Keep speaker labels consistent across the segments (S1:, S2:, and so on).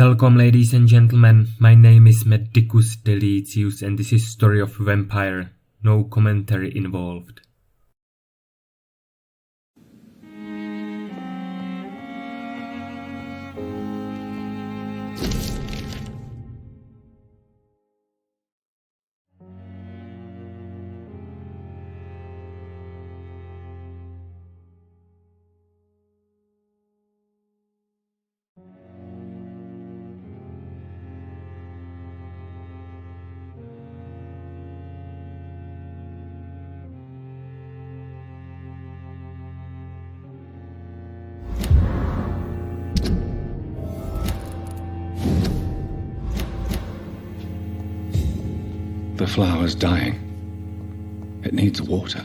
S1: Welcome, ladies and gentlemen. My name is Medicus Delicius, and this is Story of Vampyr. No commentary involved.
S2: The flower's dying. It needs water.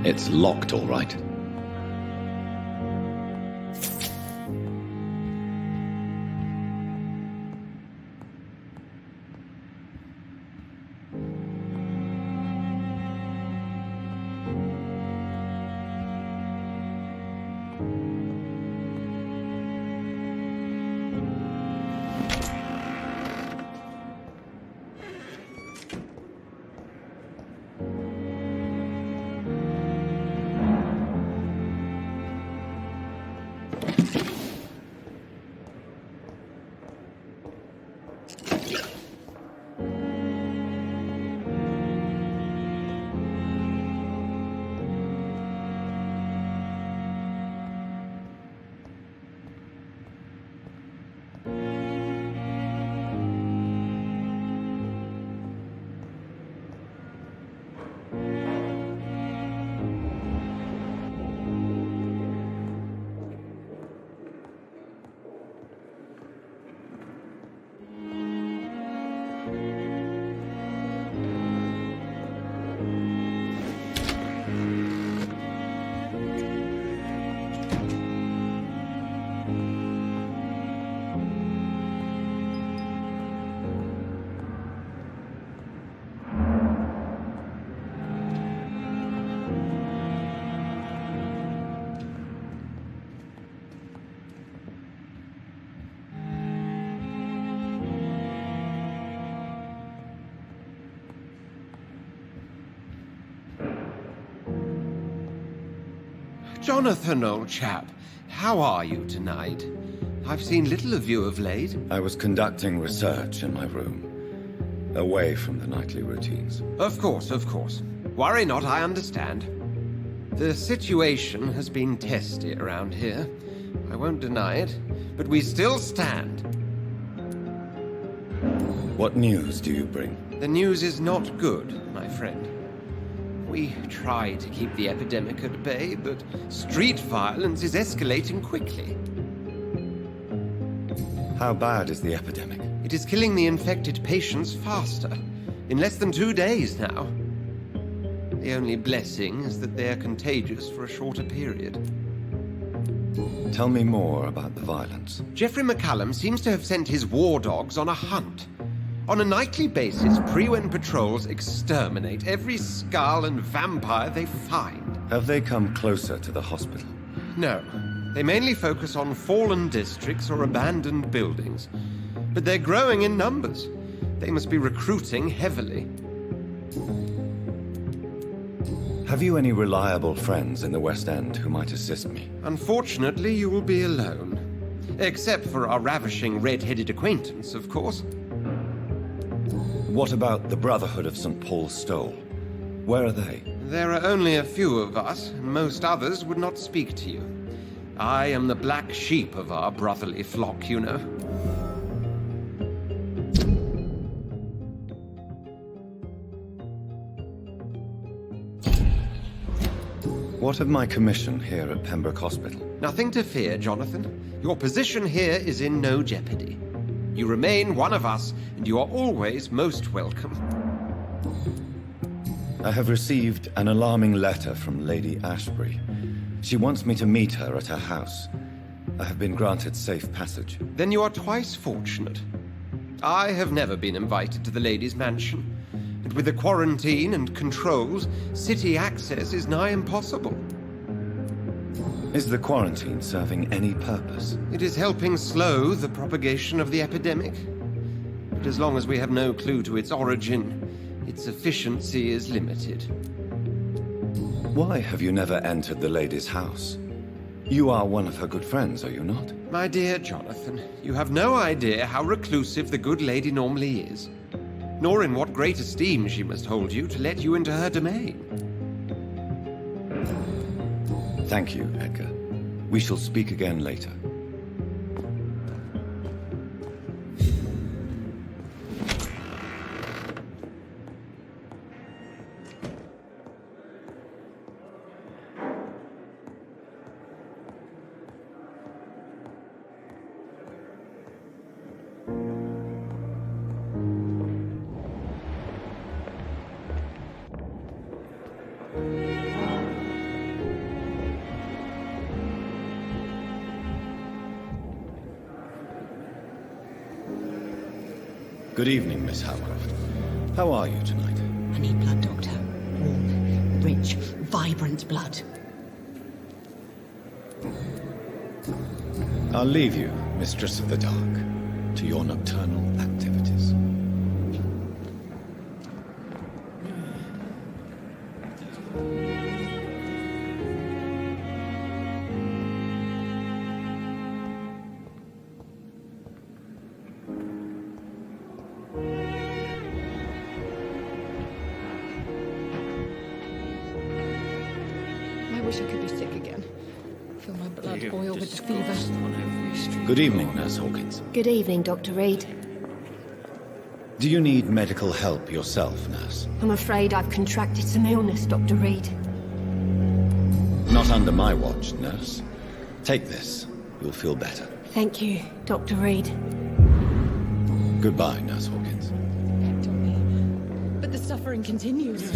S2: It's locked, all right.
S3: Jonathan, old chap, how are you tonight? I've seen little of you of late.
S2: I was conducting research in my room, away from the nightly routines.
S3: Of course, of course. Worry not, I understand. The situation has been testy around here. I won't deny it, but we still stand.
S2: What news do you bring?
S3: The news is not good, my friend. We try to keep the epidemic at bay, but street violence is escalating quickly.
S2: How bad is the epidemic?
S3: It is killing the infected patients faster, in less than 2 days now. The only blessing is that they are contagious for a shorter period.
S2: Tell me more about the violence.
S3: Jeffrey McCallum seems to have sent his war dogs on a hunt. On a nightly basis, Pre-Wen patrols exterminate every skull and vampire they find.
S2: Have they come closer to the hospital?
S3: No. They mainly focus on fallen districts or abandoned buildings. But they're growing in numbers. They must be recruiting heavily.
S2: Have you any reliable friends in the West End who might assist me?
S3: Unfortunately, you will be alone. Except for our ravishing red-headed acquaintance, of course.
S2: What about the Brotherhood of St. Paul's Stole? Where are they?
S3: There are only a few of us, and most others would not speak to you. I am the black sheep of our brotherly flock, you know.
S2: What of my commission here at Pembroke Hospital?
S3: Nothing to fear, Jonathan. Your position here is in no jeopardy. You remain one of us, and you are always most welcome.
S2: I have received an alarming letter from Lady Ashbury. She wants me to meet her at her house. I have been granted safe passage.
S3: Then you are twice fortunate. I have never been invited to the lady's mansion. And with the quarantine and controls, city access is nigh impossible.
S2: Is the quarantine serving any purpose?
S3: It is helping slow the propagation of the epidemic. But as long as we have no clue to its origin, its efficiency is limited.
S2: Why have you never entered the lady's house? You are one of her good friends, are you not?
S3: My dear Jonathan, you have no idea how reclusive the good lady normally is, nor in what great esteem she must hold you to let you into her domain.
S2: Thank you, Edgar. We shall speak again later. Good evening, Miss Howcroft. How are you tonight?
S4: I need blood, Doctor. Warm, rich, vibrant blood.
S2: I'll leave you, Mistress of the Dark, to your nocturnal activities.
S5: I wish I could be sick again. Feel my blood boil with the fever.
S2: Good evening, Nurse Hawkins.
S6: Good evening, Dr. Reed.
S2: Do you need medical help yourself, Nurse?
S6: I'm afraid I've contracted some illness, Dr. Reed.
S2: Not under my watch, Nurse. Take this. You'll feel better.
S6: Thank you, Dr. Reed.
S2: Goodbye, Nurse Hawkins.
S5: Act on me. But the suffering continues.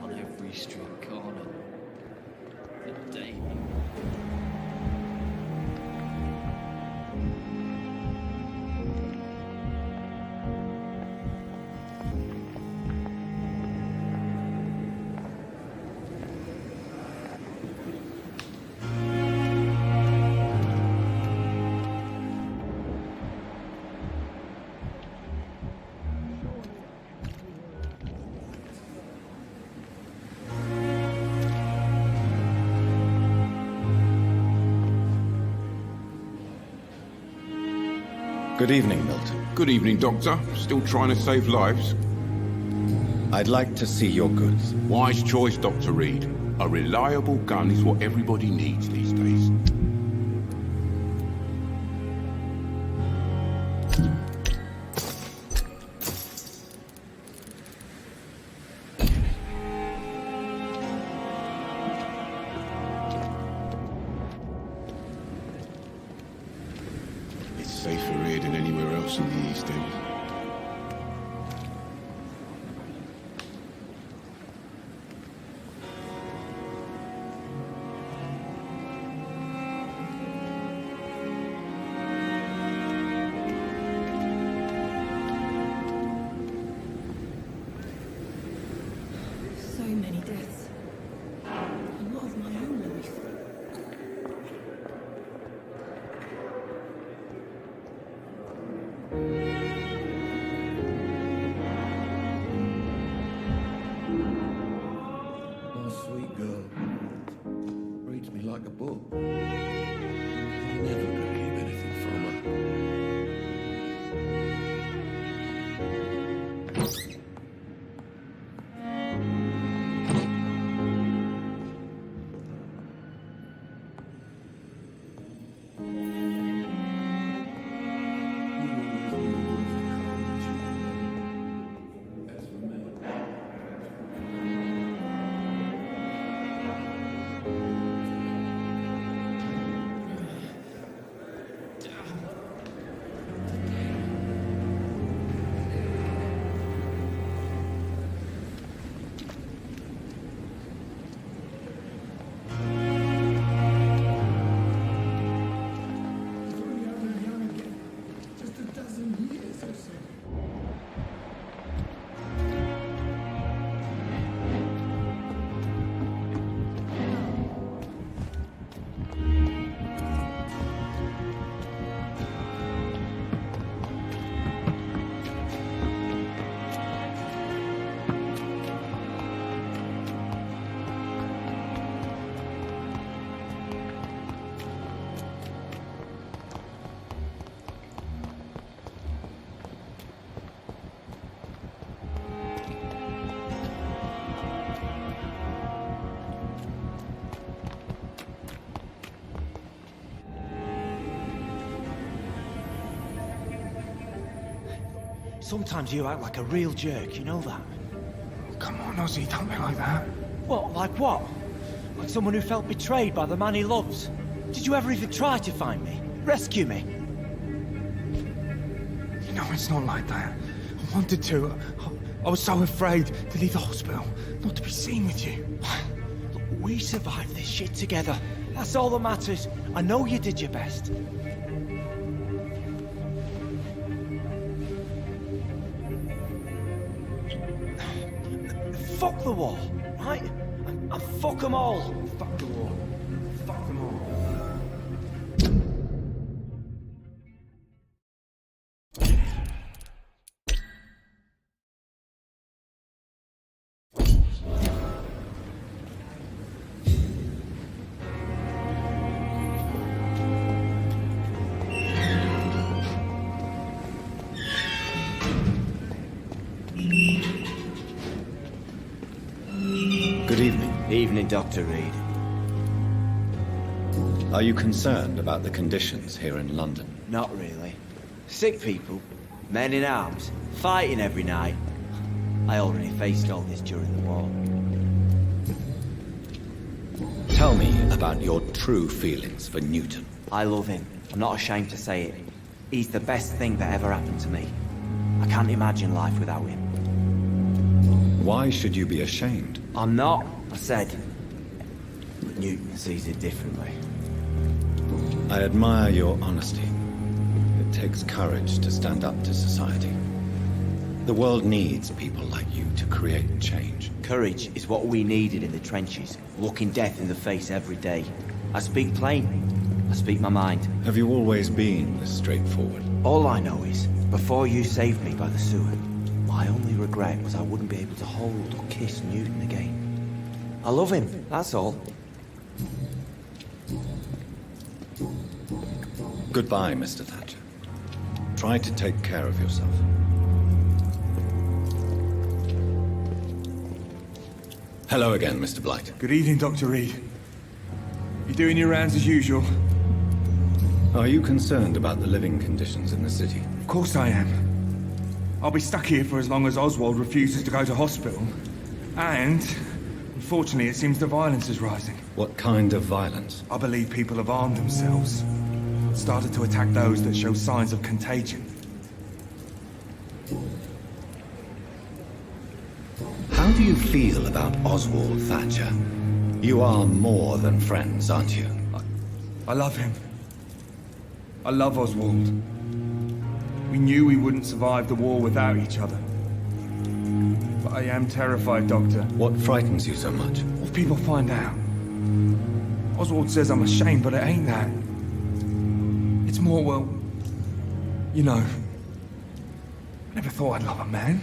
S7: On every street corner. The day.
S2: Good evening, Milton.
S8: Good evening, Doctor. Still trying to save lives?
S2: I'd like to see your goods.
S8: Wise choice, Dr. Reed. A reliable gun is what everybody needs these days. It's safer here than anywhere else in the East End.
S9: sweet girl. Reads me like a book. I'm never gonna keep anything from her.
S10: Sometimes you act like a real jerk, you know that?
S11: Come on, Ozzy, don't be like that.
S10: What, like what? Like someone who felt betrayed by the man he loves? Did you ever even try to find me? Rescue me?
S11: You know, it's not like that. I wanted to. I was so afraid to leave the hospital, not to be seen with you.
S10: Look, we survived this shit together. That's all that matters. I know you did your best. Fuck the war, right? And fuck them all.
S11: Fuck the war. Fuck them all.
S2: Good evening.
S10: Evening, Dr. Reed.
S2: Are you concerned about the conditions here in London?
S10: Not really. Sick people, men in arms, fighting every night. I already faced all this during the war.
S2: Tell me about your true feelings for Newton.
S10: I love him. I'm not ashamed to say it. He's the best thing that ever happened to me. I can't imagine life without him.
S2: Why should you be ashamed?
S10: I'm not, I said. But Newton sees it differently.
S2: I admire your honesty. It takes courage to stand up to society. The world needs people like you to create change.
S10: Courage is what we needed in the trenches, looking death in the face every day. I speak plain. I speak my mind.
S2: Have you always been this straightforward?
S10: All I know is, before you saved me by the sewer, my only regret was I wouldn't be able to hold or kiss Newton again. I love him, that's all.
S2: Goodbye, Mr. Thatcher. Try to take care of yourself. Hello again, Mr. Blight.
S11: Good evening, Dr. Reed. You doing your rounds as usual?
S2: Are you concerned about the living conditions in the city?
S11: Of course I am. I'll be stuck here for as long as Oswald refuses to go to hospital. And, unfortunately, it seems the violence is rising.
S2: What kind of violence?
S11: I believe people have armed themselves. Started to attack those that show signs of contagion.
S2: How do you feel about Oswald Thatcher? You are more than friends, aren't you?
S11: I love him. I love Oswald. We knew we wouldn't survive the war without each other. But I am terrified, Doctor.
S2: What frightens you so much?
S11: What if people find out? Oswald says I'm ashamed, but it ain't that. It's more, well, you know, I never thought I'd love a man.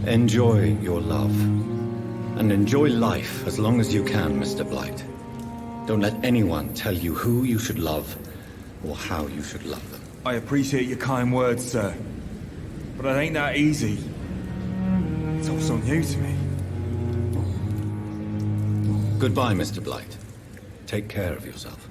S2: Enjoy your love. And enjoy life as long as you can, Mr. Blight. Don't let anyone tell you who you should love or how you should love them.
S11: I appreciate your kind words, sir. But it ain't that easy. It's all so new to me.
S2: Goodbye, Mr. Blight. Take care of yourself.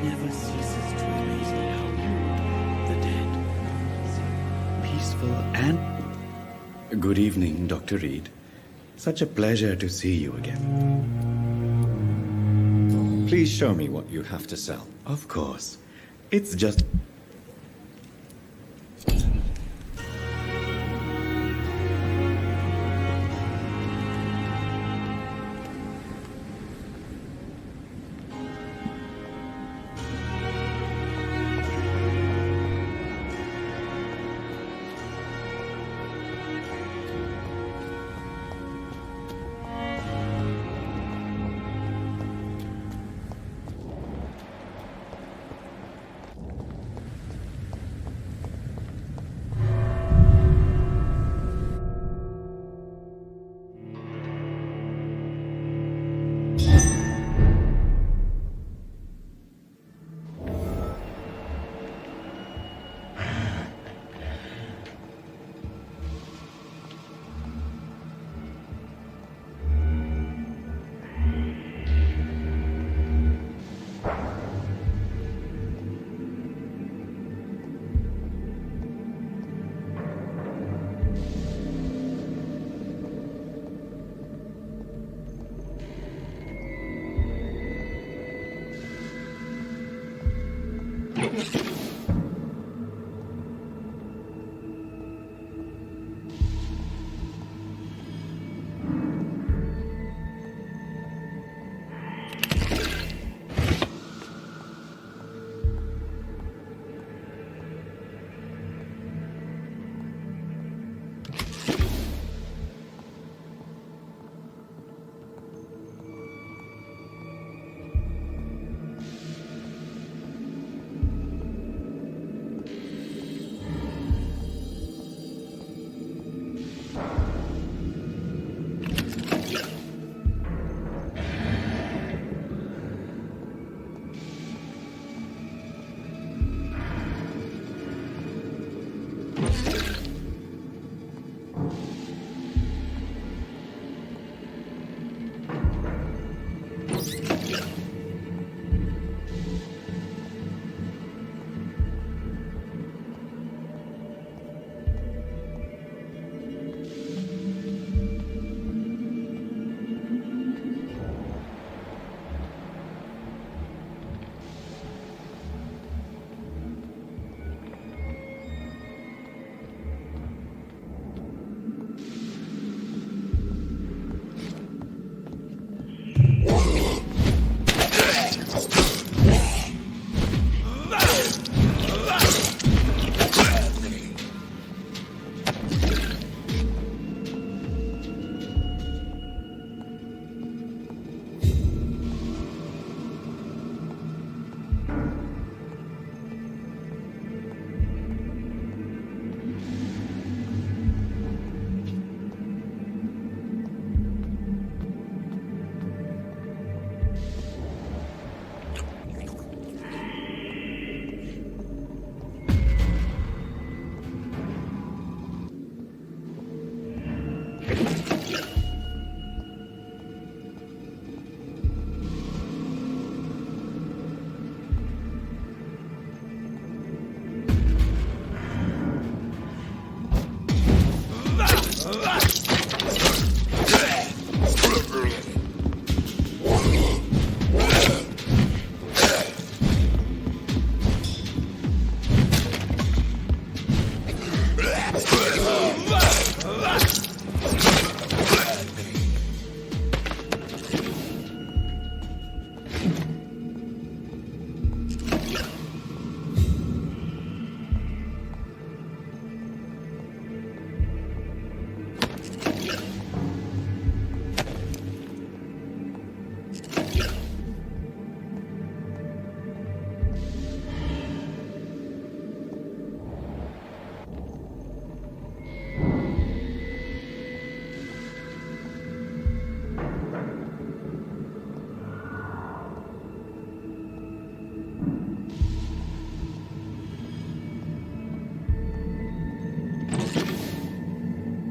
S12: Never ceases to amaze me how you, the dead, peaceful and... Good evening, Dr. Reed. Such a pleasure to see you again.
S2: Please show me what you have to sell.
S12: Of course. It's just...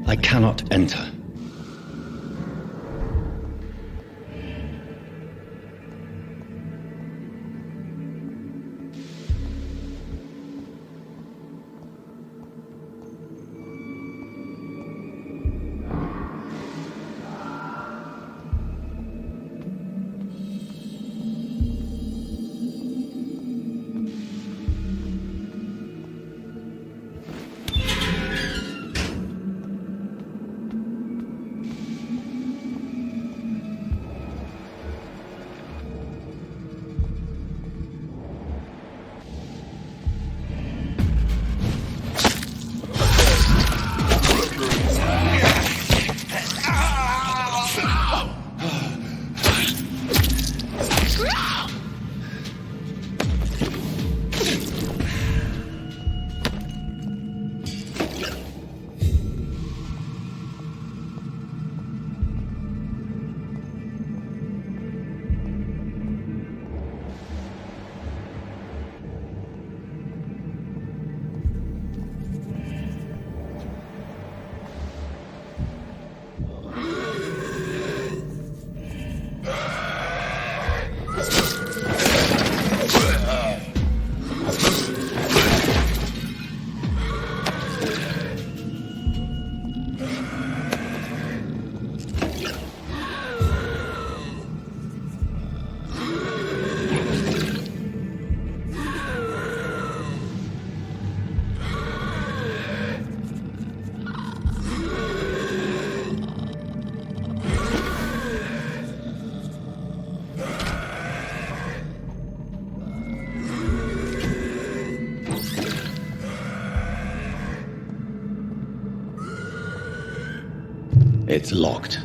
S2: I cannot enter. It's locked.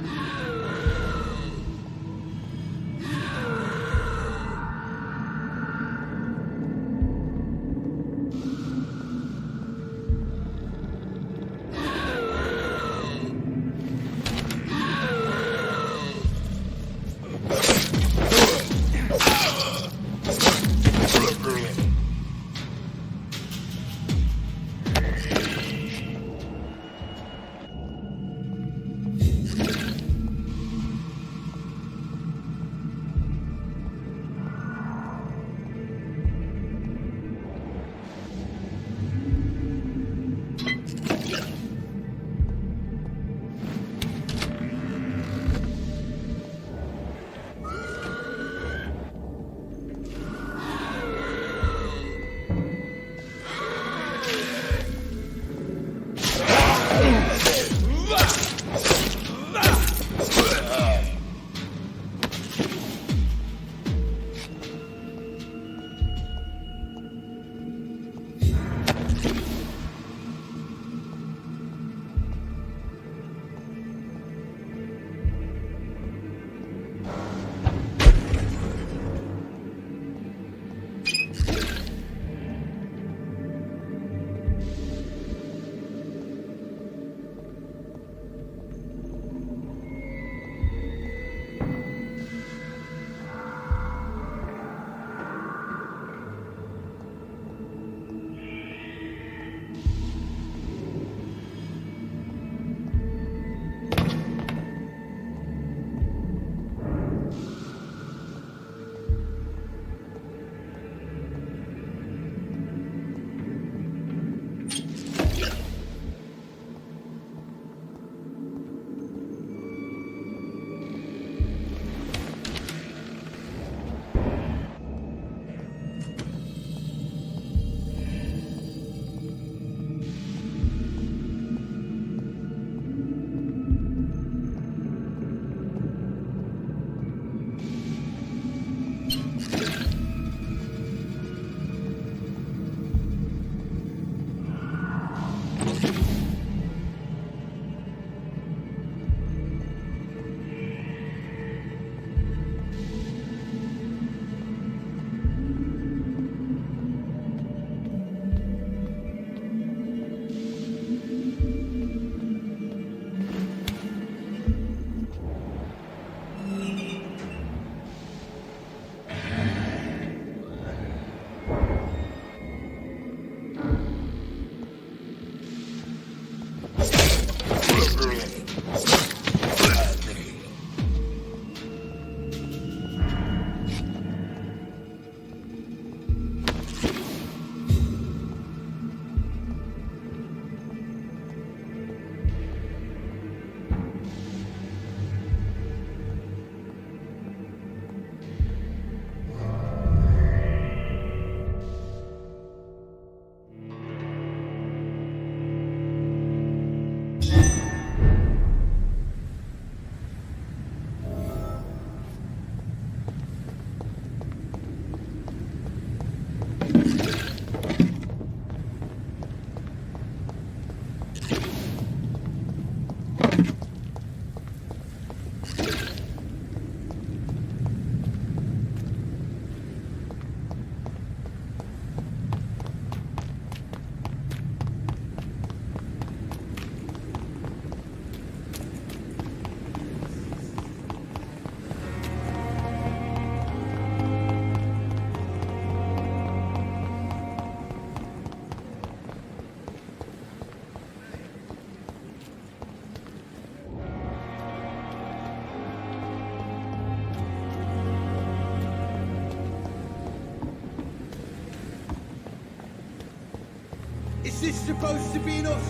S11: this supposed to be enough?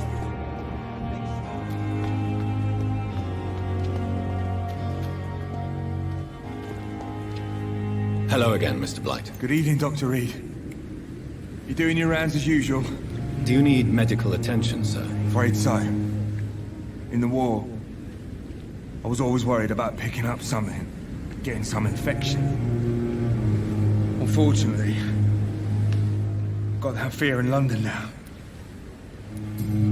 S2: Hello again, Mr. Blight.
S11: Good evening, Dr. Reed. You doing your rounds as usual?
S2: Do you need medical attention, sir?
S11: Afraid so. In the war, I was always worried about picking up something, getting some infection. Unfortunately, I've got that fear in London now.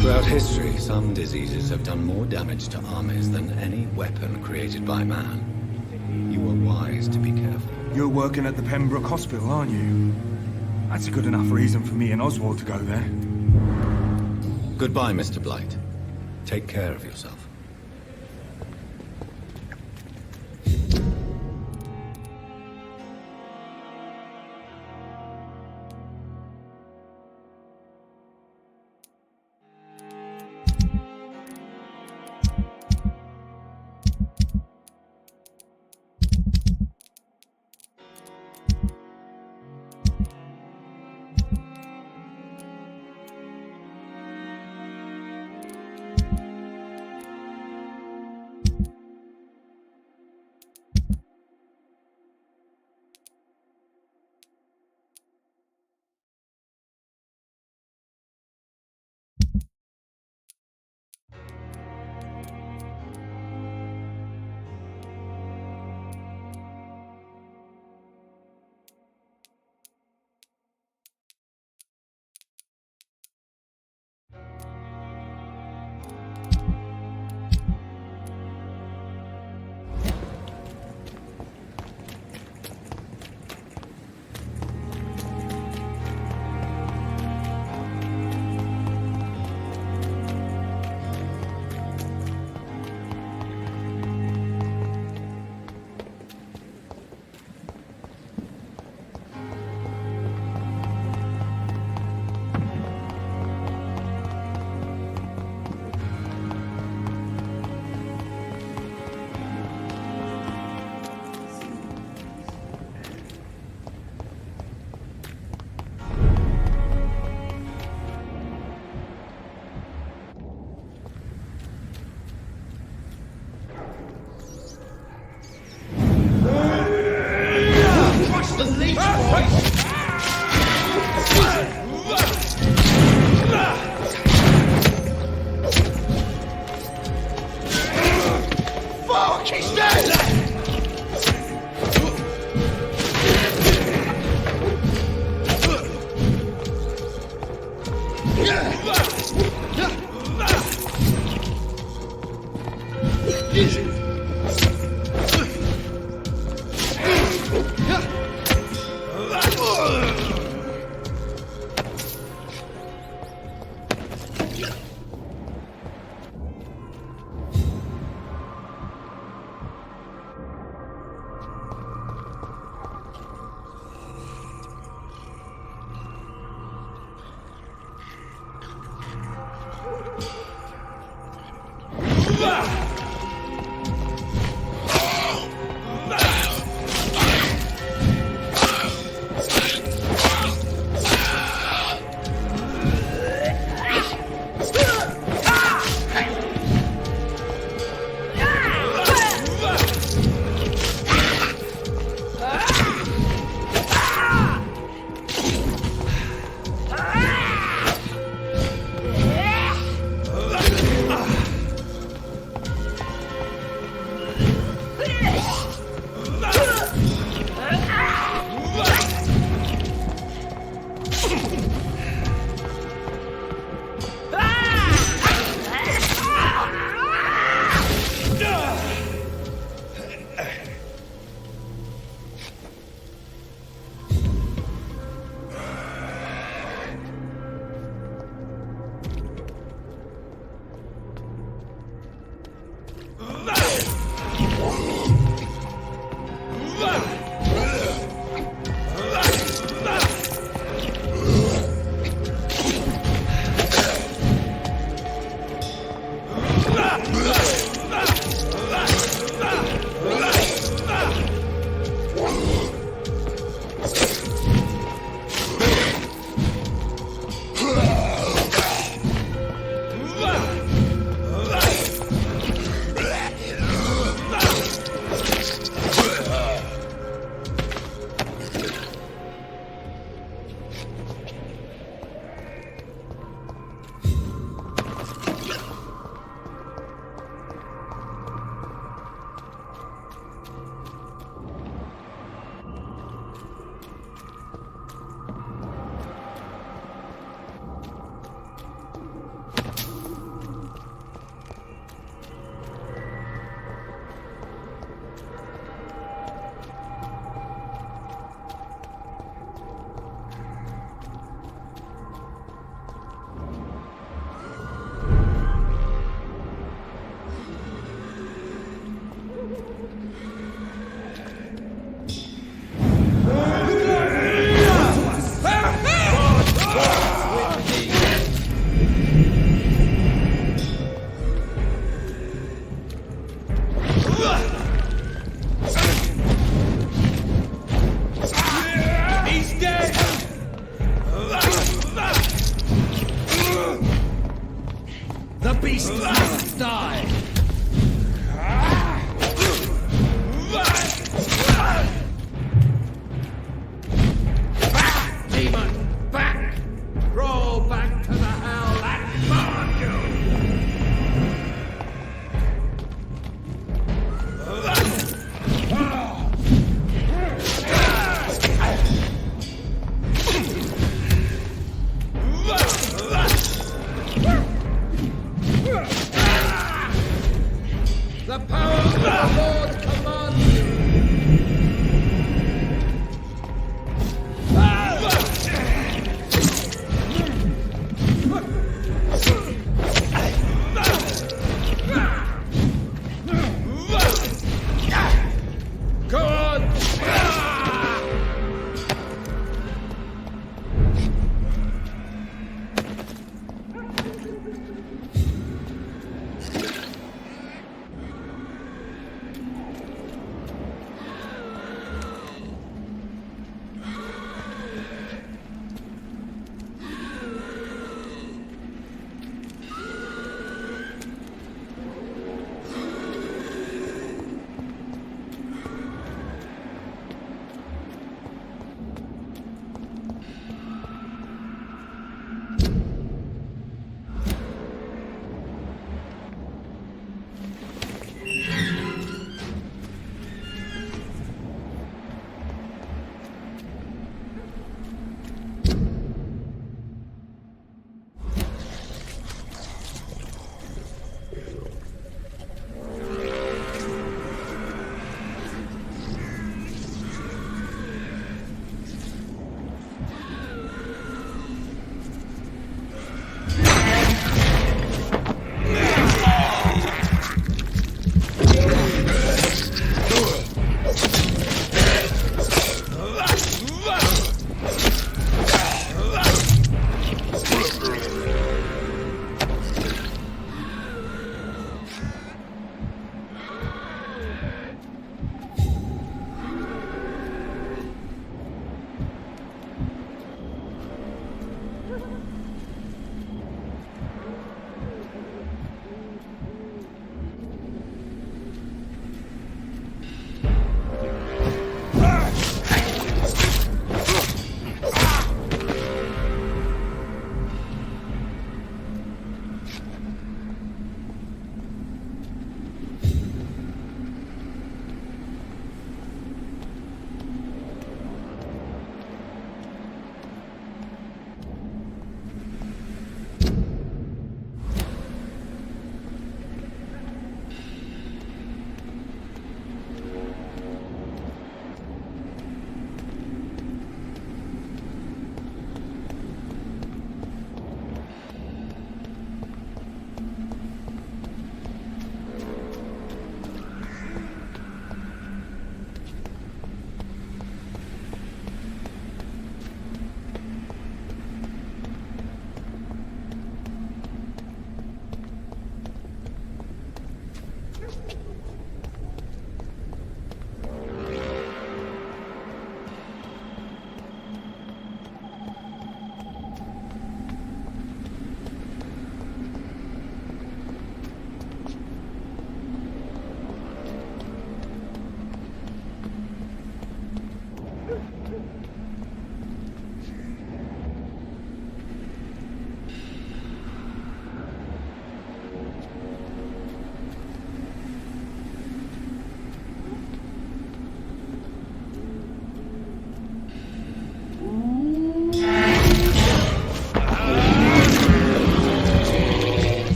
S2: Throughout history, some diseases have done more damage to armies than any weapon created by man. You are wise to be careful.
S11: You're working at the Pembroke Hospital, aren't you? That's a good enough reason for me and Oswald to go there.
S2: Goodbye, Mr. Blight. Take care of yourself.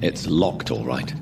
S2: It's locked, all right.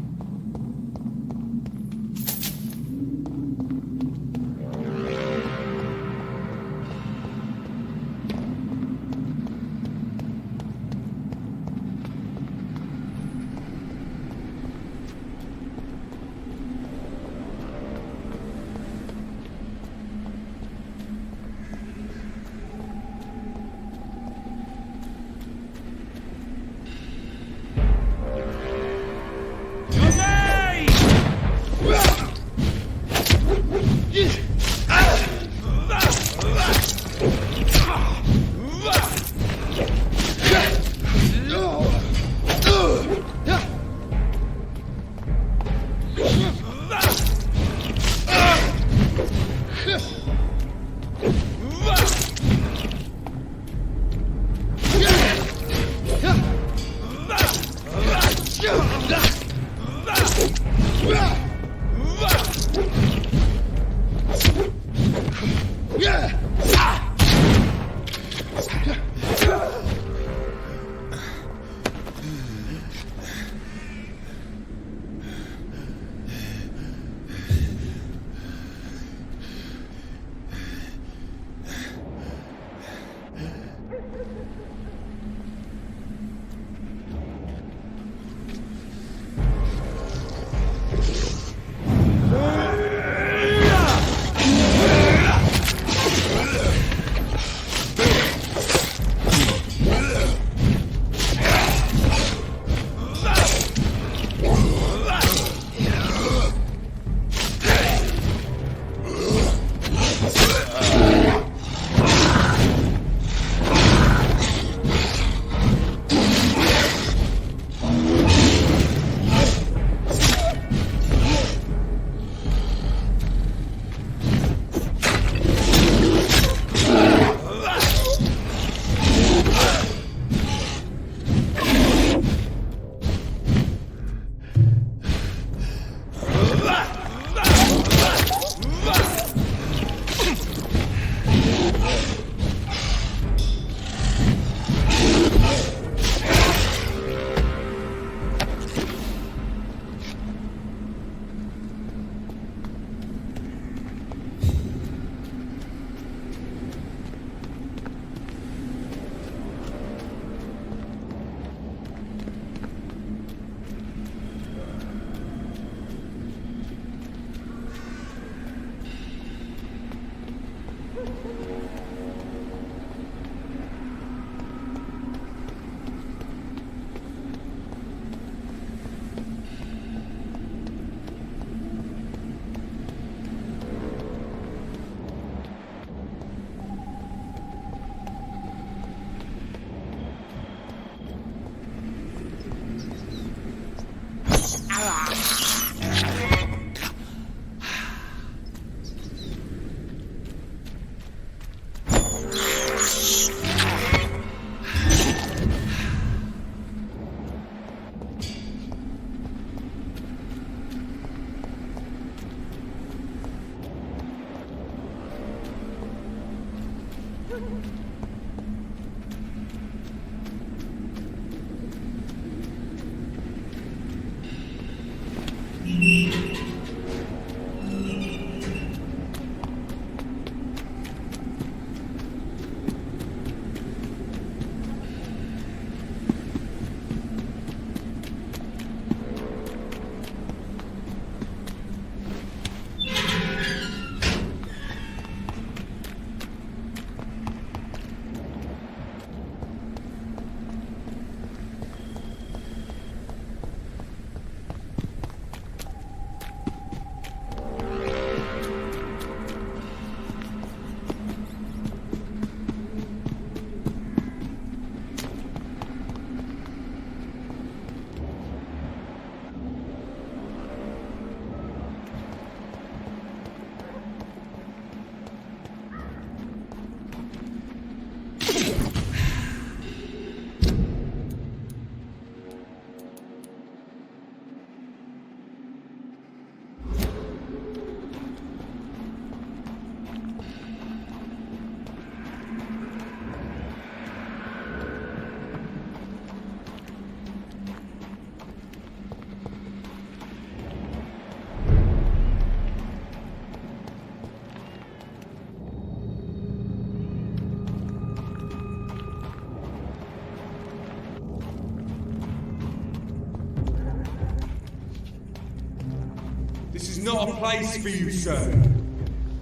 S11: not a place for you, sir.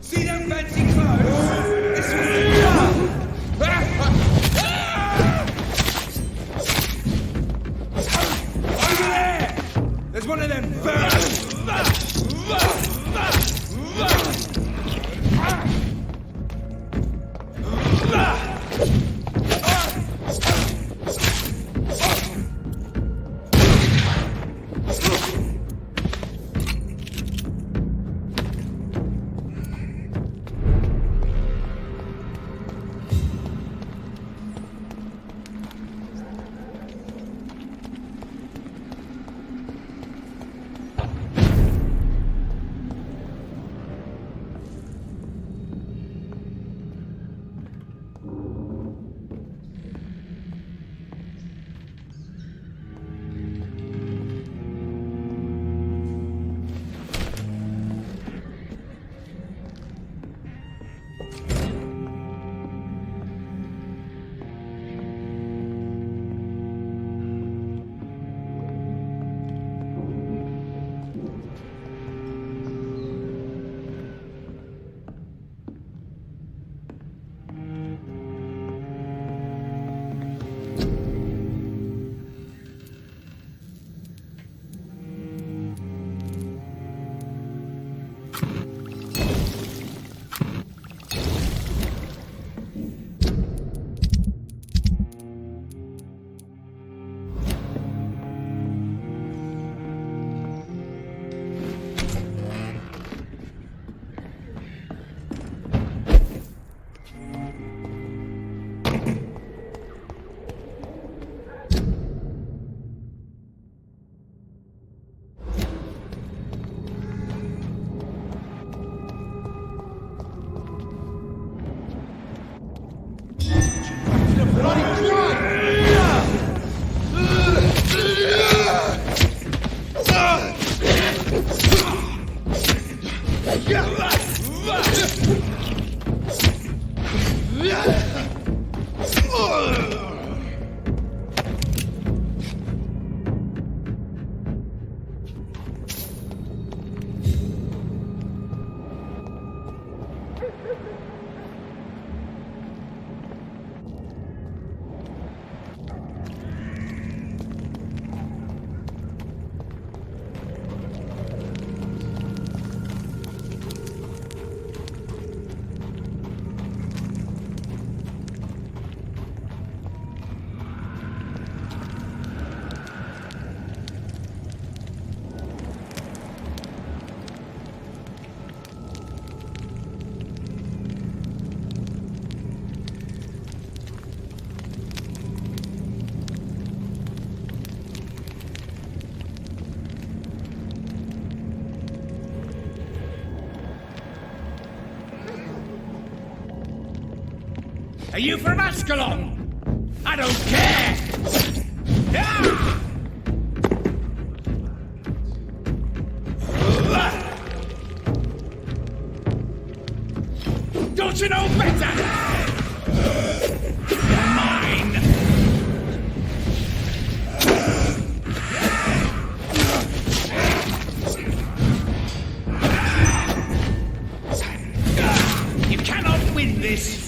S11: See them fancy clothes? This was the job! Over there! There's one of them birds!
S13: Are you from Ascalon? I don't care! Don't you know better? Mine! You cannot win this!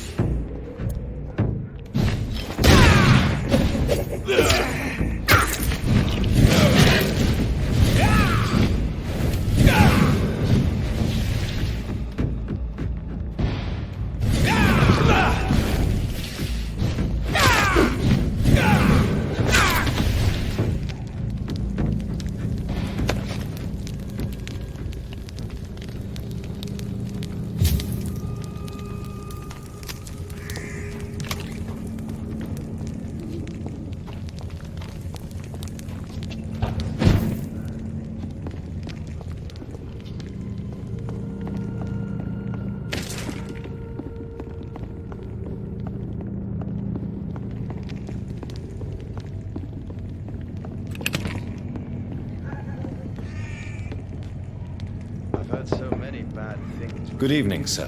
S2: Good evening, sir.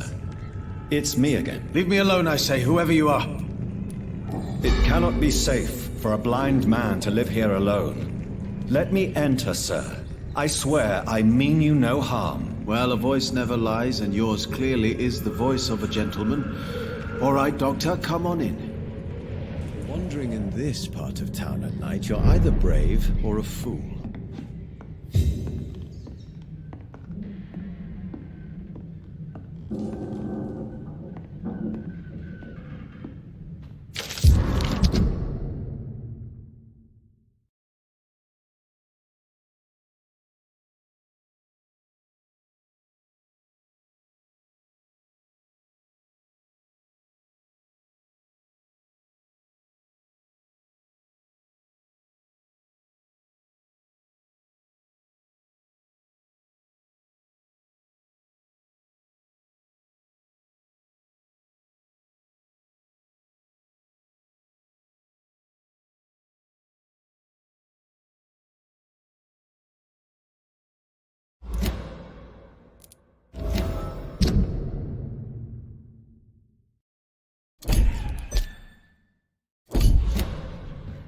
S2: It's me again.
S14: Leave me alone, I say, whoever you are.
S2: It cannot be safe for a blind man to live here alone. Let me enter, sir. I swear I mean you no harm.
S14: Well, a voice never lies, and yours clearly is the voice of a gentleman. All right, Doctor, come on in. Wandering in this part of town at night, you're either brave or a fool.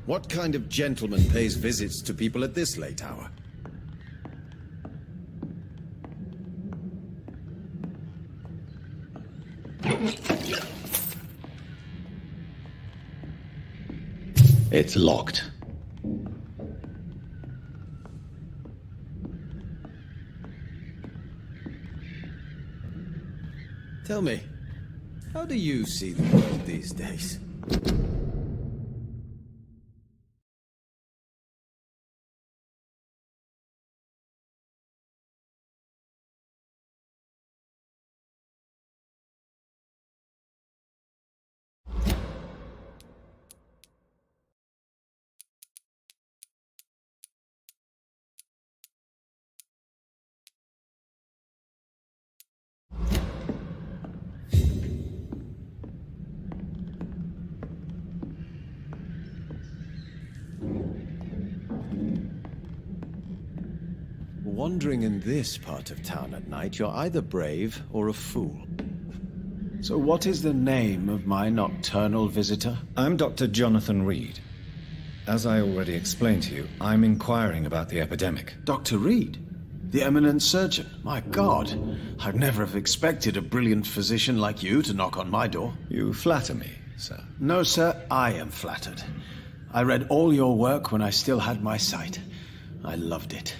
S14: What kind of gentleman pays visits to people at this late hour?
S2: It's locked.
S14: Tell me, how do you see the world these days? Wandering in this part of town at night, you're either brave or a fool. So what is the name of my nocturnal visitor?
S2: I'm Dr. Jonathan Reed. As I already explained to you, I'm inquiring about the epidemic.
S14: Dr. Reed? The eminent surgeon? My God, I'd never have expected a brilliant physician like you to knock on my door.
S2: You flatter me, sir.
S14: No, sir, I am flattered. I read all your work when I still had my sight. I loved it.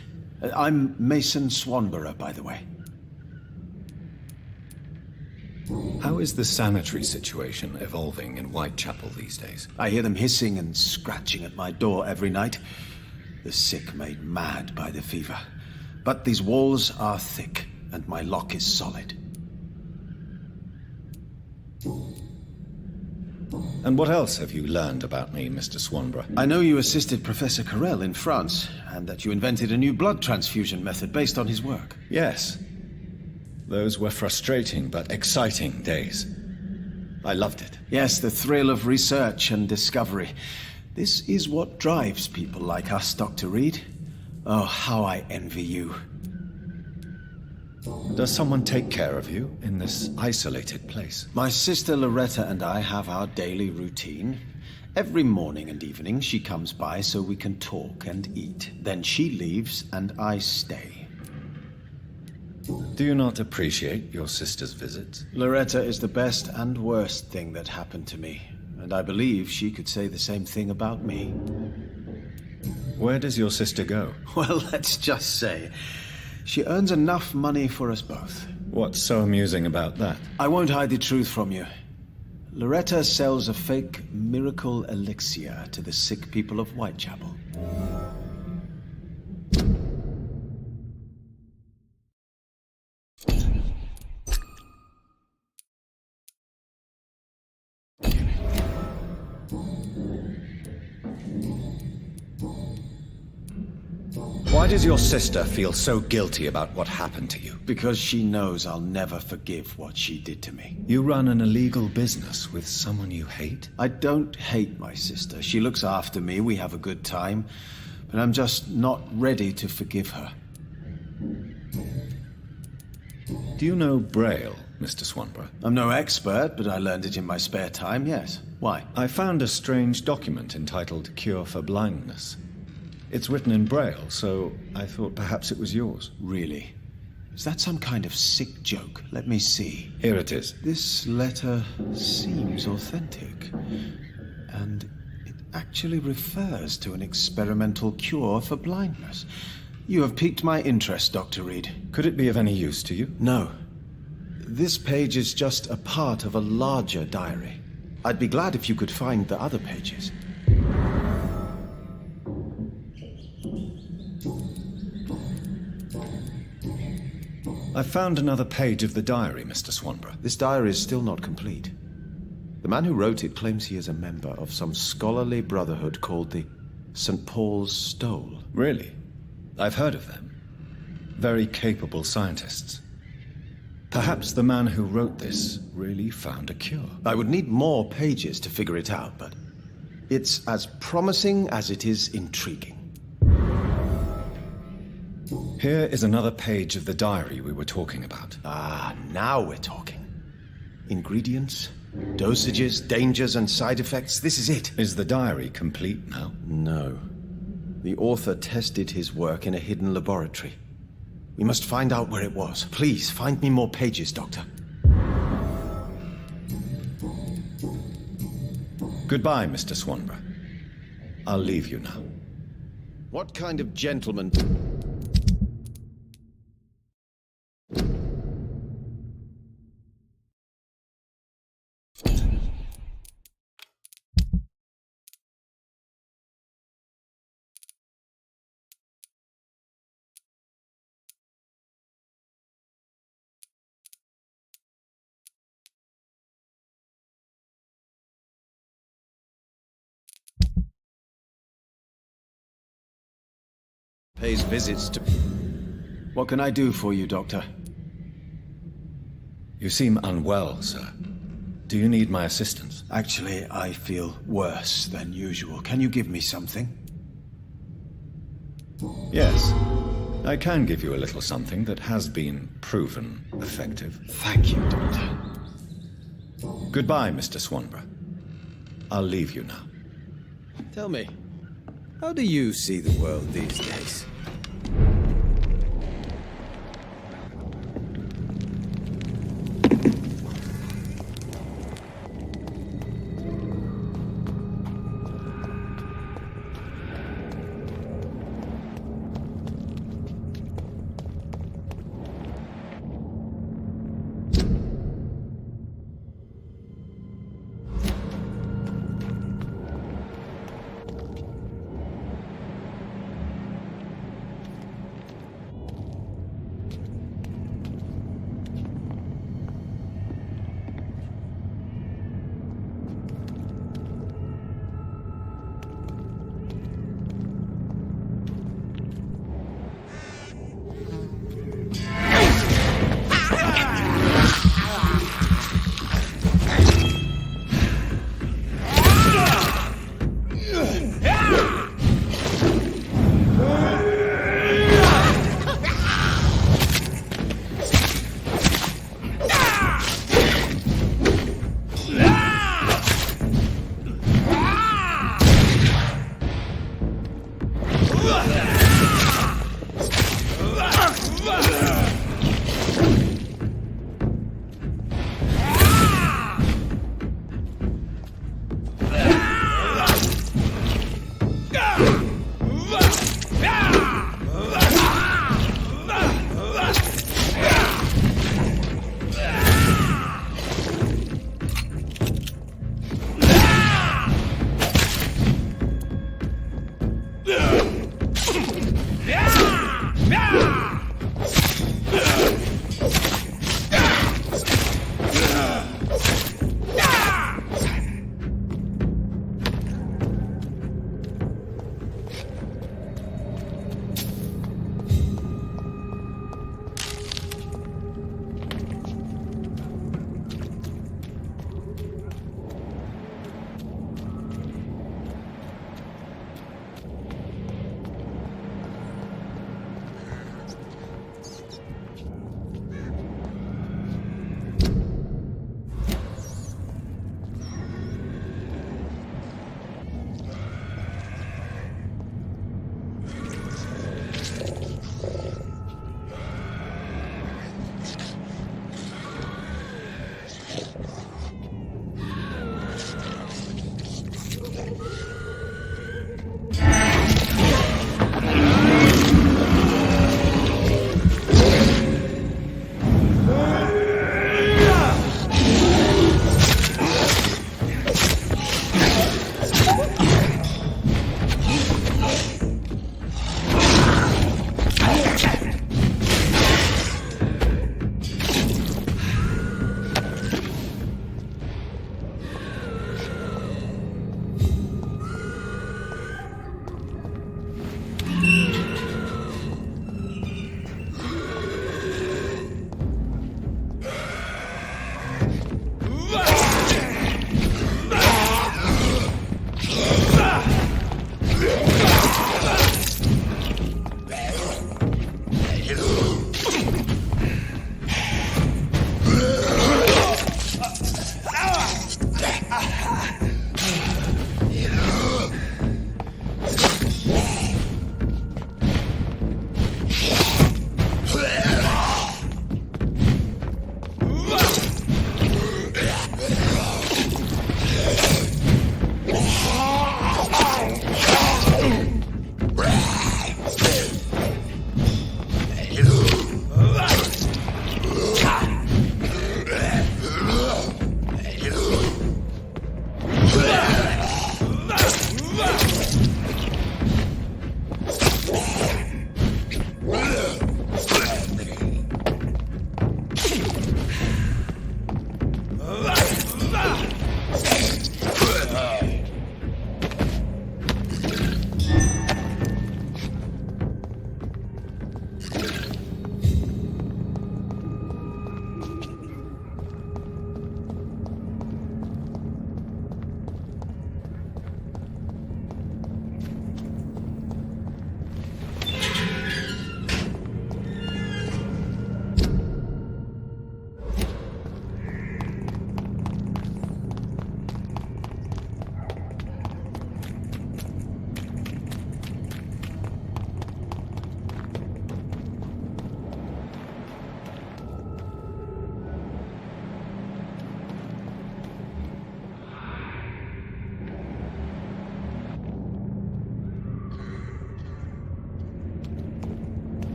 S14: I'm Mason Swanborough, by the way.
S2: How is the sanitary situation evolving in Whitechapel these days?
S14: I hear them hissing and scratching at my door every night. The sick made mad by the fever. But these walls are thick, and my lock is solid.
S2: And what else have you learned about me, Mr. Swanborough?
S14: I know you assisted Professor Carell in France, and that you invented a new blood transfusion method based on his work.
S2: Yes. Those were frustrating but exciting days. I loved it.
S14: Yes, the thrill of research and discovery. This is what drives people like us, Dr. Reed. Oh, how I envy you.
S2: Does someone take care of you in this isolated place?
S14: My sister Loretta and I have our daily routine. Every morning and evening she comes by so we can talk and eat. Then she leaves and I stay.
S2: Do you not appreciate your sister's visits?
S14: Loretta is the best and worst thing that happened to me. And I believe she could say the same thing about me.
S2: Where does your sister go?
S14: Well, let's just say she earns enough money for us both.
S2: What's so amusing about that?
S14: I won't hide the truth from you. Loretta sells a fake miracle elixir to the sick people of Whitechapel.
S2: Why does your sister feel so guilty about what happened to you?
S14: Because she knows I'll never forgive what she did to me.
S2: You run an illegal business with someone you hate?
S14: I don't hate my sister. She looks after me, we have a good time. But I'm just not ready to forgive her.
S2: Do you know Braille, Mr. Swanborough?
S14: I'm no expert, but I learned it in my spare time, yes. Why?
S2: I found a strange document entitled Cure for Blindness. It's written in Braille, so I thought perhaps it was yours.
S14: Really? Is that some kind of sick joke? Let me see.
S2: Here it is.
S14: This letter seems authentic. And it actually refers to an experimental cure for blindness. You have piqued my interest, Dr. Reed.
S2: Could it be of any use to you?
S14: No. This page is just a part of a larger diary. I'd be glad if you could find the other pages.
S2: I found another page of the diary, Mr. Swanborough.
S14: This diary is still not complete. The man who wrote it claims he is a member of some scholarly brotherhood called the St. Paul's Stole.
S2: Really? I've heard of them. Very capable scientists. Perhaps the man who wrote this really found a cure.
S14: I would need more pages to figure it out, but it's as promising as it is intriguing.
S2: Here is another page of the diary we were talking about.
S14: Ah, now we're talking. Ingredients, dosages, dangers, and side effects. This is it.
S2: Is the diary complete now?
S14: No. The author tested his work in a hidden laboratory. We must find out where it was. Please, find me more pages, Doctor.
S2: Goodbye, Mr. Swanborough. I'll leave you now.
S14: What kind of gentleman... pays visits to... What can I do for you, Doctor?
S2: You seem unwell, sir. Do you need my assistance?
S14: Actually, I feel worse than usual. Can you give me something?
S2: Yes. I can give you a little something that has been proven effective.
S14: Thank you, Doctor.
S2: Goodbye, Mr. Swanborough. I'll leave you now.
S14: Tell me, how do you see the world these days?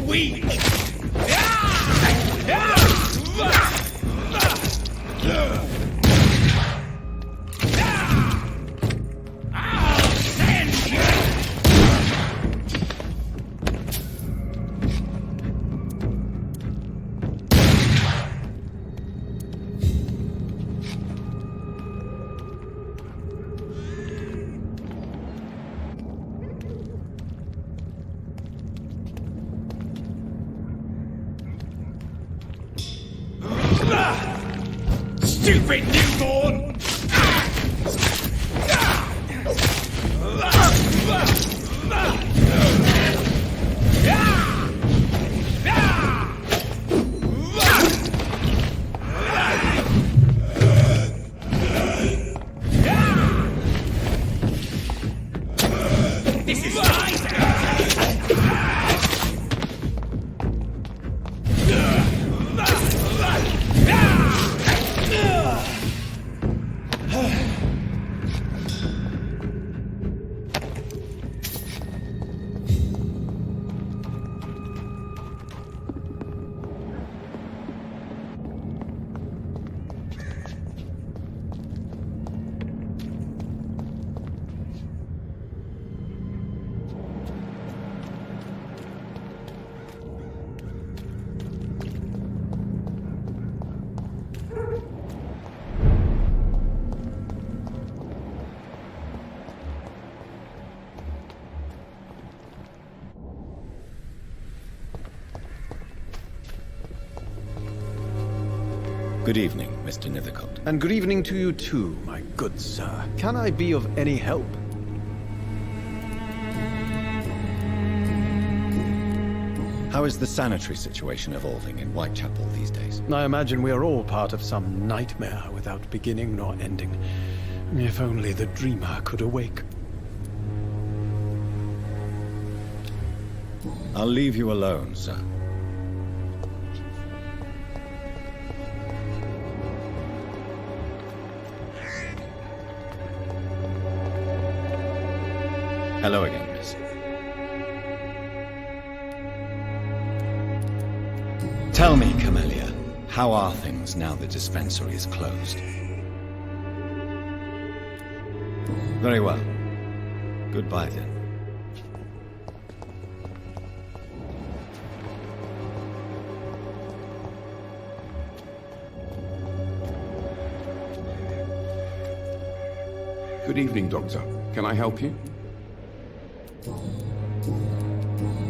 S13: weak! I'll send you! Stupid newborn! This is
S2: Good evening, Mr. Nethercott.
S14: And good evening to you too, my good sir. Can I be of any help?
S2: How is the sanitary situation evolving in Whitechapel these days?
S14: I imagine we are all part of some nightmare without beginning nor ending. If only the dreamer could awake.
S2: I'll leave you alone, sir. Hello again, miss. Tell me, Camellia, how are things now the dispensary is closed? Very well. Goodbye, then.
S8: Good evening, Doctor. Can I help you?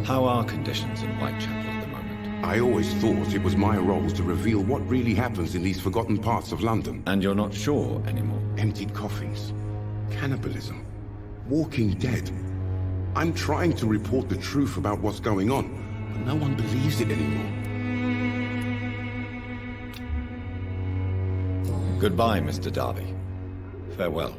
S2: How are conditions in Whitechapel at the moment?
S8: I always thought it was my role to reveal what really happens in these forgotten parts of London.
S2: And you're not sure anymore?
S8: Emptied coffins, cannibalism, walking dead. I'm trying to report the truth about what's going on, but no one believes it anymore.
S2: Goodbye, Mr. Darby. Farewell.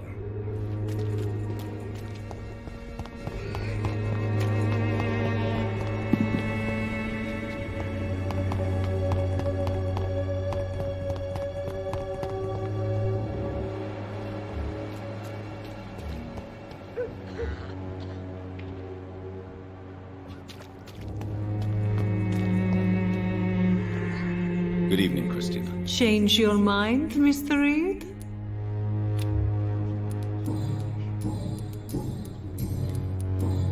S2: Good evening, Christina.
S15: Change your mind, Mr. Reed?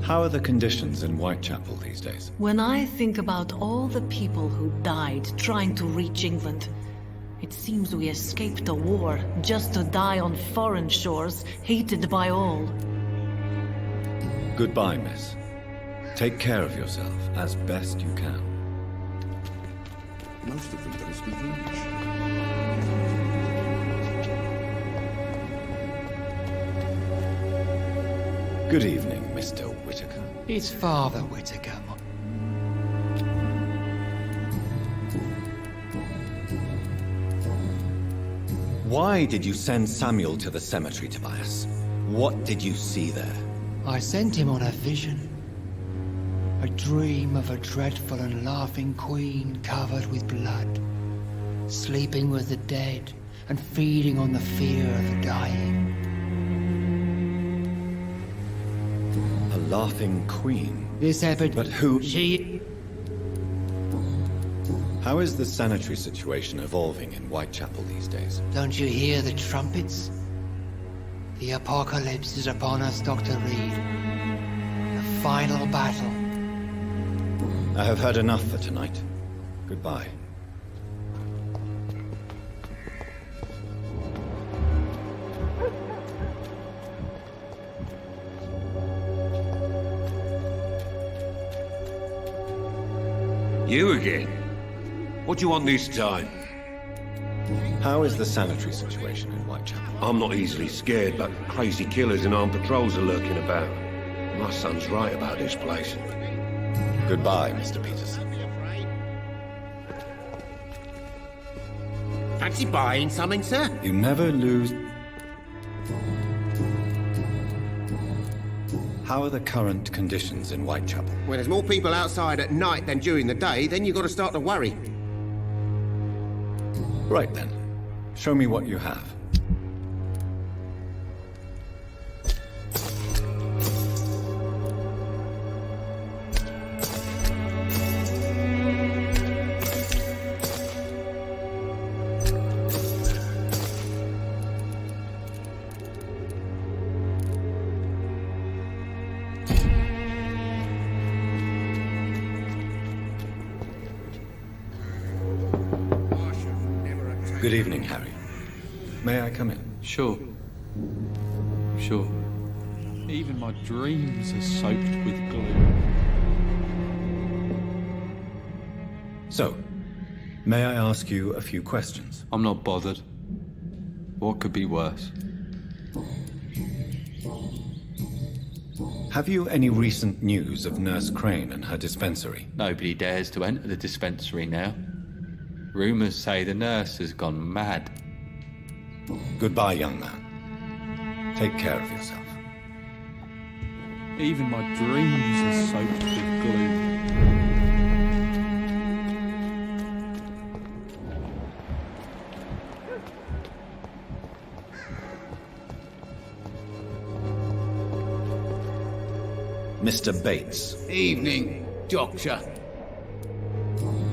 S2: How are the conditions in Whitechapel these days?
S15: When I think about all the people who died trying to reach England, it seems we escaped a war just to die on foreign shores, hated by all.
S2: Goodbye, miss. Take care of yourself as best you can.
S8: Most of them don't speak English.
S2: Good evening, Mr. Whittaker.
S7: It's Father Whittaker.
S2: Why did you send Samuel to the cemetery, Tobias? What did you see there?
S7: I sent him on a vision. A dream of a dreadful and laughing queen covered with blood, sleeping with the dead and feeding on the fear of the dying.
S2: A laughing queen?
S7: This happened.
S2: But who?
S7: She...
S2: How is the sanitary situation evolving in Whitechapel these days?
S7: Don't you hear the trumpets? The apocalypse is upon us, Dr. Reed. The final battle.
S2: I have heard enough for tonight. Goodbye.
S16: You again? What do you want this time?
S2: How is the sanitary situation in Whitechapel?
S16: I'm not easily scared, but crazy killers and armed patrols are lurking about. My son's right about this place.
S2: Goodbye, Mr. Peterson.
S13: Fancy buying something, sir?
S2: You never lose... How are the current conditions in Whitechapel?
S13: When there's more people outside at night than during the day, then you've got to start to worry.
S2: Right then. Show me what you have. Good evening, Harry. May I come in?
S17: Sure. Sure. Even my dreams are soaked with glue.
S2: So, may I ask you a few questions?
S17: I'm not bothered. What could be worse?
S2: Have you any recent news of Nurse Crane and her dispensary?
S17: Nobody dares to enter the dispensary now. Rumours say the nurse has gone mad.
S2: Goodbye, young man. Take care of yourself.
S17: Even my dreams are soaked with glue.
S2: Mr. Bates.
S13: Evening, Doctor.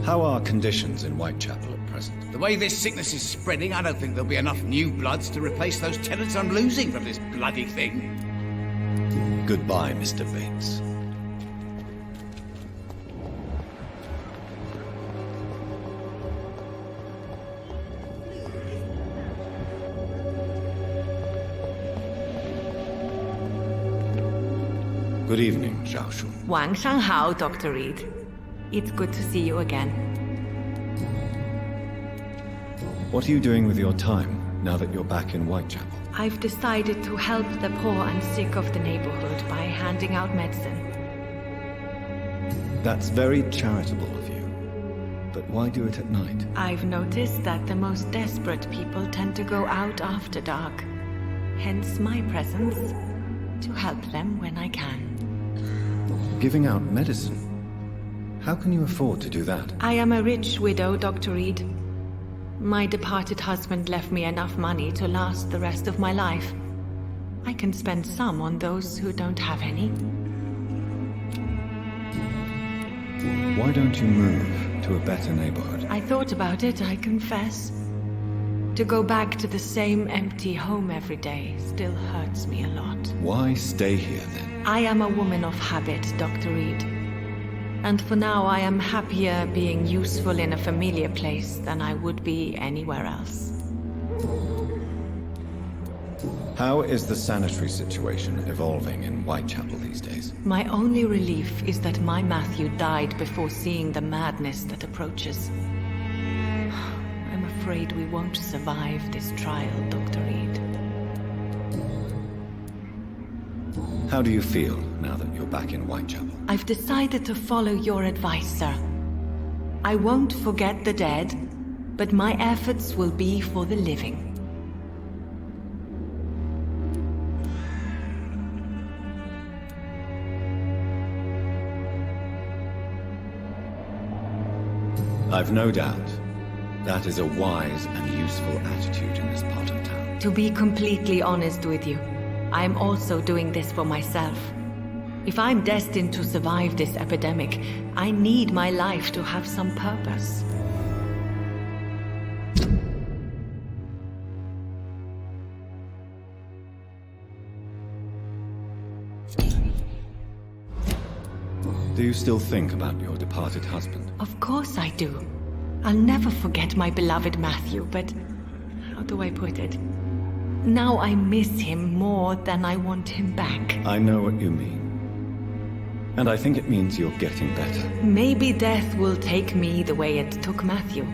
S2: How are conditions in Whitechapel at present?
S13: The way this sickness is spreading, I don't think there'll be enough new bloods to replace those tenants I'm losing from this bloody thing.
S2: Goodbye, Mr. Bates. Good evening, Zhao Shun.
S18: 晚上好, Dr. Reed. It's good to see you again.
S2: What are you doing with your time now that you're back in Whitechapel?
S18: I've decided to help the poor and sick of the neighborhood by handing out medicine.
S2: That's very charitable of you. But why do it at night?
S18: I've noticed that the most desperate people tend to go out after dark. Hence my presence, to help them when I can.
S2: Giving out medicine? How can you afford to do that?
S18: I am a rich widow, Dr. Reed. My departed husband left me enough money to last the rest of my life. I can spend some on those who don't have any.
S2: Why don't you move to a better neighborhood?
S18: I thought about it, I confess. To go back to the same empty home every day still hurts me a lot.
S2: Why stay here then?
S18: I am a woman of habit, Dr. Reed. And for now I am happier being useful in a familiar place than I would be anywhere else.
S2: How is the sanitary situation evolving in Whitechapel these days?
S18: My only relief is that my Matthew died before seeing the madness that approaches. I'm afraid we won't survive this trial, Dr. Reed.
S2: How do you feel now that you're back in Whitechapel?
S18: I've decided to follow your advice, sir. I won't forget the dead, but my efforts will be for the living.
S2: I've no doubt that is a wise and useful attitude in this part of town.
S18: To be completely honest with you, I'm also doing this for myself. If I'm destined to survive this epidemic, I need my life to have some purpose.
S2: Do you still think about your departed husband?
S18: Of course I do. I'll never forget my beloved Matthew, but how do I put it? Now I miss him more than I want him back.
S2: I know what you mean. And I think it means you're getting better.
S18: Maybe death will take me the way it took Matthew.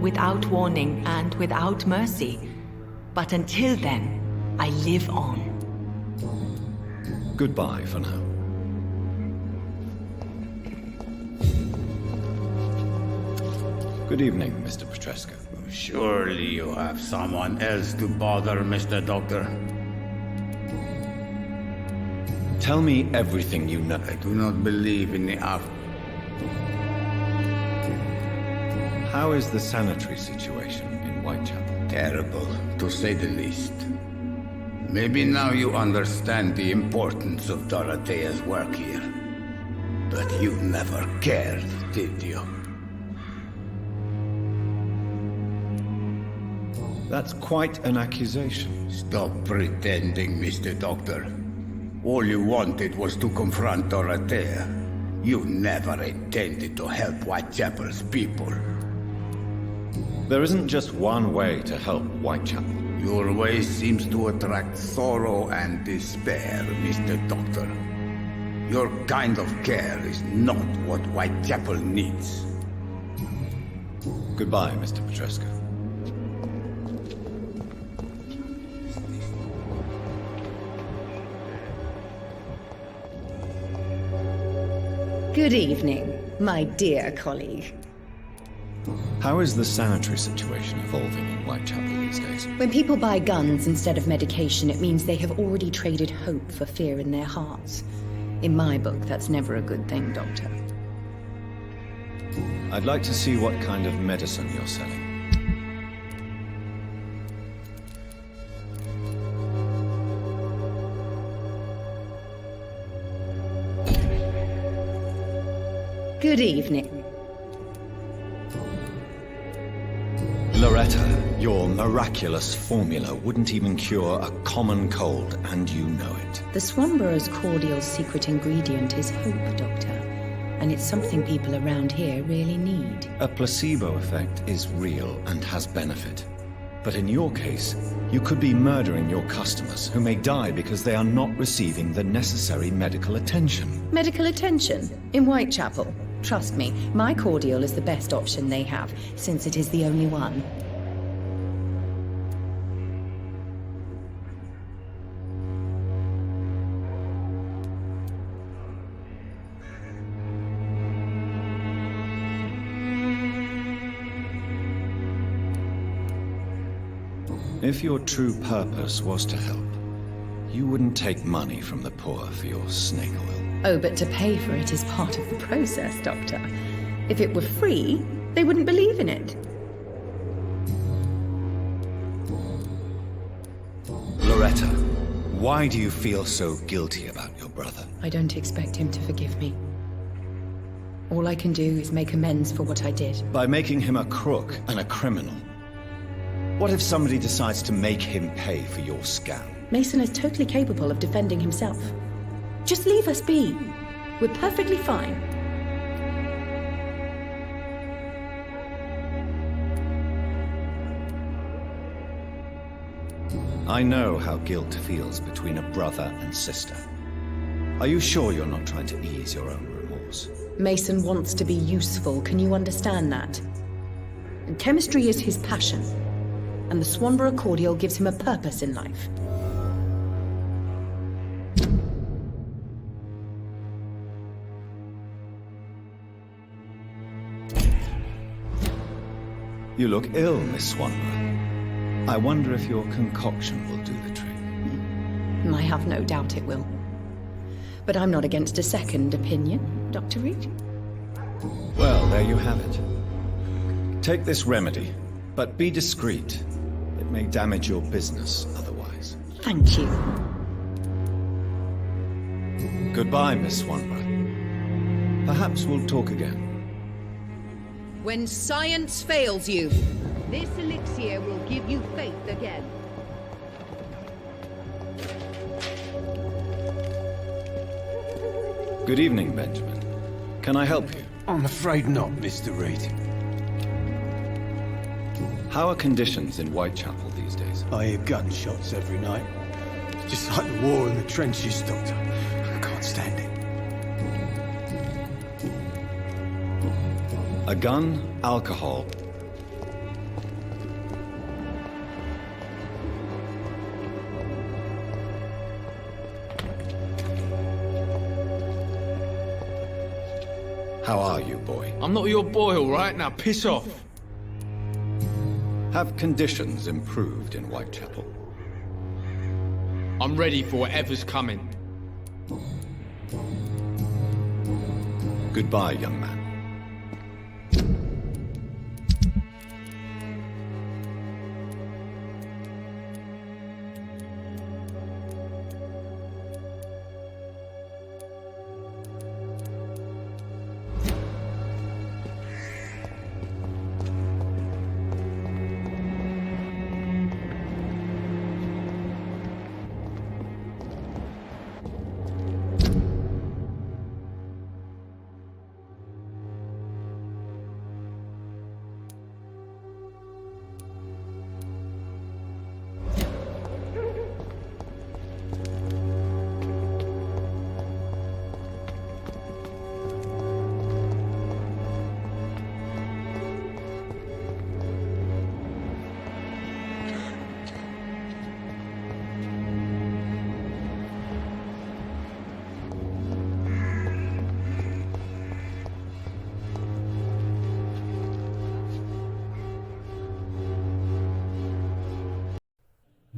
S18: Without warning and without mercy. But until then, I live on.
S2: Goodbye for now. Good evening, Mr. Petrescu.
S13: Surely you have someone else to bother, Mr. Doctor.
S2: Tell me everything you know.
S13: I do not believe in the
S2: How is the sanitary situation in Whitechapel?
S13: Terrible, to say the least. Maybe now you understand the importance of Dorothea's work here. But you never cared, did you?
S2: That's quite an accusation.
S13: Stop pretending, Mr. Doctor. All you wanted was to confront Dorothea. You never intended to help Whitechapel's people.
S2: There isn't just one way to help Whitechapel.
S13: Your way seems to attract sorrow and despair, Mr. Doctor. Your kind of care is not what Whitechapel needs.
S2: Goodbye, Mr. Petrescu.
S4: Good evening, my dear colleague.
S2: How is the sanitary situation evolving in Whitechapel these days?
S4: When people buy guns instead of medication, it means they have already traded hope for fear in their hearts. In my book, that's never a good thing, Doctor.
S2: I'd like to see what kind of medicine you're selling.
S4: Good evening.
S2: Loretta, your miraculous formula wouldn't even cure a common cold, and you know it.
S4: The Swanborough's cordial's secret ingredient is hope, Doctor. And it's something people around here really need.
S2: A placebo effect is real and has benefit. But in your case, you could be murdering your customers who may die because they are not receiving the necessary medical attention.
S4: Medical attention? In Whitechapel? Trust me, my cordial is the best option they have, since it is the only one.
S2: If your true purpose was to help, you wouldn't take money from the poor for your snake oil.
S4: Oh, but to pay for it is part of the process, Doctor. If it were free, they wouldn't believe in it.
S2: Loretta, why do you feel so guilty about your brother?
S4: I don't expect him to forgive me. All I can do is make amends for what I did.
S2: By making him a crook and a criminal. What if somebody decides to make him pay for your scam?
S4: Mason is totally capable of defending himself. Just leave us be. We're perfectly fine.
S2: I know how guilt feels between a brother and sister. Are you sure you're not trying to ease your own remorse?
S4: Mason wants to be useful, can you understand that? And chemistry is his passion. And the Swanborough cordial gives him a purpose in life.
S2: You look ill, Miss Swanborough. I wonder if your concoction will do the trick.
S4: I have no doubt it will. But I'm not against a second opinion, Dr. Reed.
S2: Well, there you have it. Take this remedy, but be discreet. It may damage your business otherwise.
S4: Thank you.
S2: Goodbye, Miss Swanborough. Perhaps we'll talk again.
S19: When science fails you, this elixir will give you faith again.
S2: Good evening, Benjamin. Can I help you?
S14: I'm afraid not, Mr. Reed.
S2: How are conditions in Whitechapel these days?
S14: I hear gunshots every night. Just like the war in the trenches, Doctor. I can't stand it.
S2: A gun, alcohol. How are you, boy?
S17: I'm not your boy, all right? Now piss off.
S2: Have conditions improved in Whitechapel?
S17: I'm ready for whatever's coming.
S2: Goodbye, young man.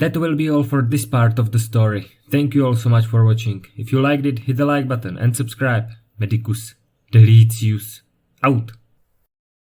S1: That will be all for this part of the story. Thank you all so much for watching. If you liked it, hit the like button and subscribe. Medicus Delicious out.